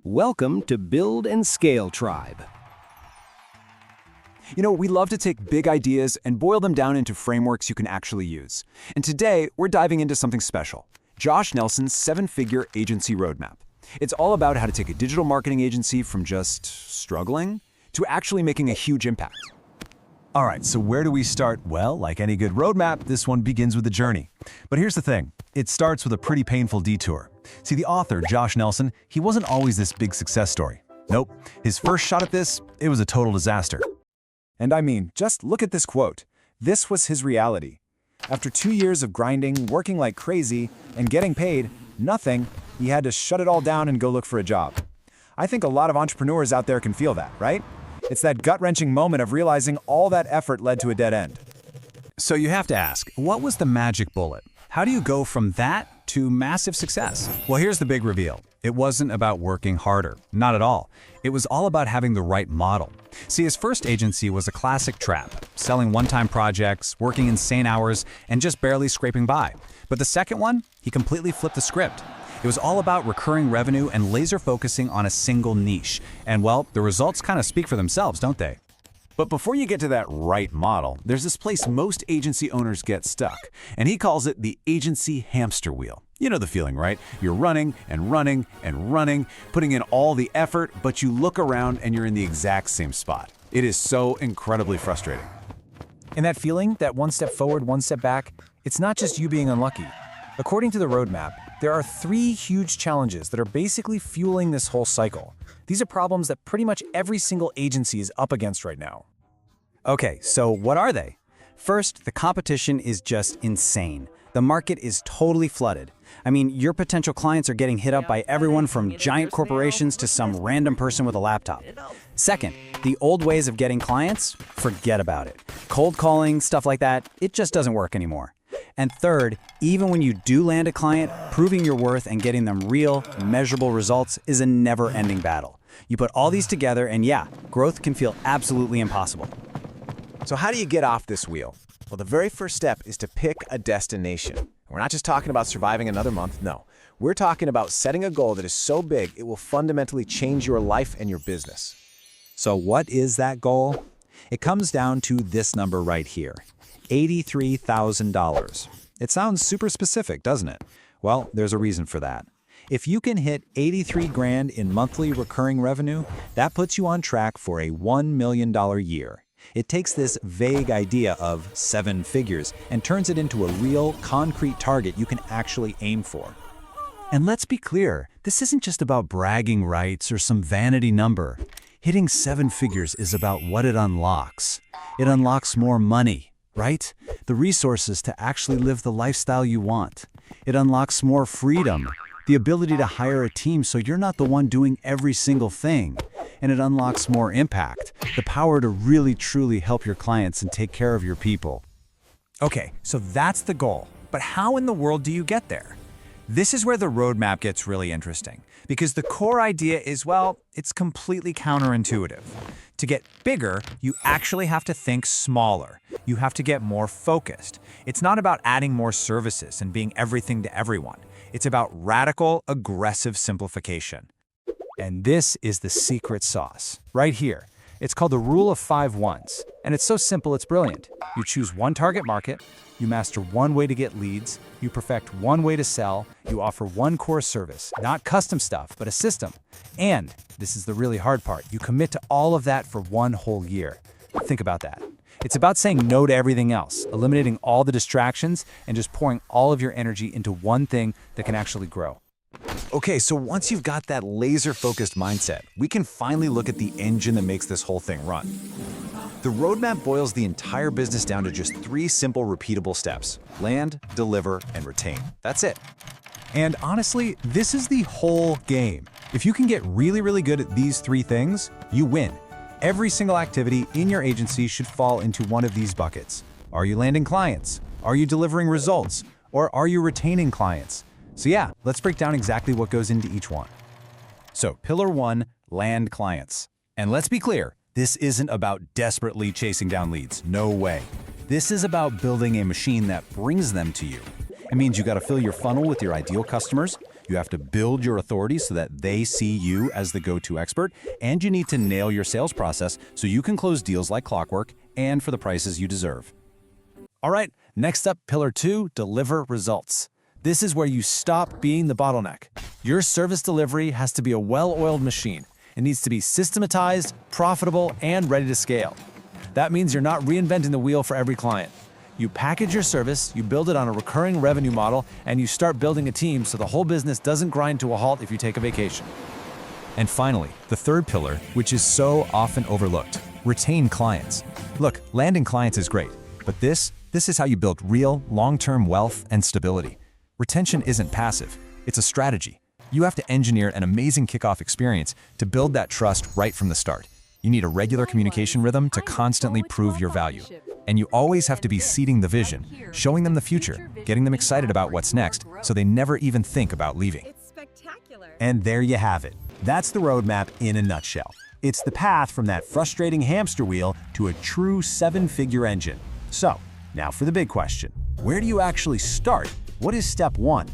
Welcome to Build and Scale Tribe. We love to take big ideas and boil them down into frameworks you can actually use. And today, we're diving into something special, Josh Nelson's 7-figure agency roadmap. It's all about how to take a digital marketing agency from just struggling to actually making a huge impact. All right, so where do we start? Well, like any good roadmap, this one begins with a journey. But here's the thing, it starts with a pretty painful detour. See, the author, Josh Nelson, he wasn't always this big success story. Nope, his first shot at this, it was a total disaster. And I mean, just look at this quote. This was his reality. After 2 years of grinding, working like crazy, and getting paid nothing, he had to shut it all down and go look for a job. I think a lot of entrepreneurs out there can feel that, right? It's that gut-wrenching moment of realizing all that effort led to a dead end. So you have to ask, what was the magic bullet? How do you go from that to massive success? Well, here's the big reveal. It wasn't about working harder. Not at all. It was all about having the right model. See, his first agency was a classic trap, selling one-time projects, working insane hours, and just barely scraping by. But the second one, he completely flipped the script. It was all about recurring revenue and laser focusing on a single niche. And well, the results kind of speak for themselves, don't they? But before you get to that right model, there's this place most agency owners get stuck, and he calls it the agency hamster wheel. You know the feeling, right? You're running and running and running, putting in all the effort, but you look around and you're in the exact same spot. It is so incredibly frustrating. And that feeling, that one step forward, one step back, it's not just you being unlucky. According to the roadmap, there are 3 huge challenges that are basically fueling this whole cycle. These are problems that pretty much every single agency is up against right now. Okay, so what are they? First, the competition is just insane. The market is totally flooded. I mean, your potential clients are getting hit up by everyone from giant corporations to some random person with a laptop. Second, the old ways of getting clients, forget about it. Cold calling, stuff like that, it just doesn't work anymore. And third, even when you do land a client, proving your worth and getting them real, measurable results is a never-ending battle. You put all these together and yeah, growth can feel absolutely impossible. So how do you get off this wheel? Well, the very first step is to pick a destination. We're not just talking about surviving another month, no. We're talking about setting a goal that is so big it will fundamentally change your life and your business. So what is that goal? It comes down to this number right here, $83,000. It sounds super specific, doesn't it? Well, there's a reason for that. If you can hit 83 grand in monthly recurring revenue, that puts you on track for a $1 million year. It takes this vague idea of 7 figures and turns it into a real, concrete target you can actually aim for. And let's be clear, this isn't just about bragging rights or some vanity number. Hitting 7 figures is about what it unlocks. It unlocks more money, right? The resources to actually live the lifestyle you want. It unlocks more freedom, the ability to hire a team so you're not the one doing every single thing. And it unlocks more impact, the power to really truly help your clients and take care of your people. Okay, so that's the goal. But how in the world do you get there? This is where the roadmap gets really interesting, because the core idea is, well, it's completely counterintuitive. To get bigger, you actually have to think smaller. You have to get more focused. It's not about adding more services and being everything to everyone. It's about radical, aggressive simplification. And this is the secret sauce, right here. It's called the rule of 5 ones, and it's so simple it's brilliant. You choose one target market, you master one way to get leads, you perfect one way to sell, you offer one core service, not custom stuff, but a system. And, this is the really hard part, you commit to all of that for 1 whole year. Think about that. It's about saying no to everything else, eliminating all the distractions, and just pouring all of your energy into one thing that can actually grow. Okay, so once you've got that laser-focused mindset, we can finally look at the engine that makes this whole thing run. The roadmap boils the entire business down to just 3 simple, repeatable steps: land, deliver, and retain. That's it. And honestly, this is the whole game. If you can get really, really good at these 3 things, you win. Every single activity in your agency should fall into one of these buckets. Are you landing clients? Are you delivering results? Or are you retaining clients? So yeah, let's break down exactly what goes into each one. So pillar 1, land clients. And let's be clear, this isn't about desperately chasing down leads. No way. This is about building a machine that brings them to you. It means you got to fill your funnel with your ideal customers. You have to build your authority so that they see you as the go-to expert, and you need to nail your sales process so you can close deals like clockwork and for the prices you deserve. All right, next up, pillar 2, deliver results. This is where you stop being the bottleneck. Your service delivery has to be a well-oiled machine. It needs to be systematized, profitable, and ready to scale. That means you're not reinventing the wheel for every client. You package your service, you build it on a recurring revenue model, and you start building a team so the whole business doesn't grind to a halt if you take a vacation. And finally, the third pillar, which is so often overlooked, retain clients. Look, landing clients is great, but this is how you build real, long-term wealth and stability. Retention isn't passive, it's a strategy. You have to engineer an amazing kickoff experience to build that trust right from the start. You need a regular communication rhythm to constantly prove your value. And you always have to be seeding the vision, showing them the future, getting them excited about what's next, so they never even think about leaving. It's spectacular. And there you have it. That's the roadmap in a nutshell. It's the path from that frustrating hamster wheel to a true 7-figure engine. So, now for the big question. Where do you actually start? What is step 1?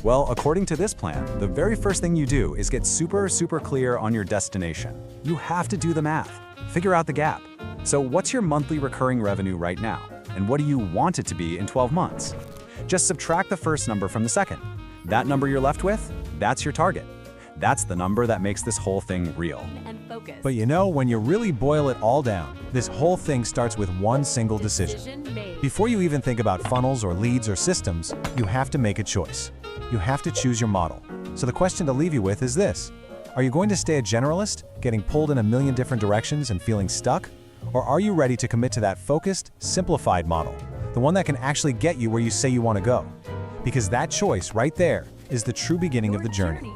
Well, according to this plan, the very first thing you do is get super clear on your destination. You have to do the math, figure out the gap. So what's your monthly recurring revenue right now? And what do you want it to be in 12 months? Just subtract the first number from the second. That number you're left with, that's your target. That's the number that makes this whole thing real. And focus. But you know, when you really boil it all down, this whole thing starts with one single decision. Made. Before you even think about funnels or leads or systems, you have to make a choice. You have to choose your model. So the question to leave you with is this: are you going to stay a generalist, getting pulled in a million different directions and feeling stuck? Or are you ready to commit to that focused, simplified model, the one that can actually get you where you say you want to go? Because that choice right there is the true beginning of the journey.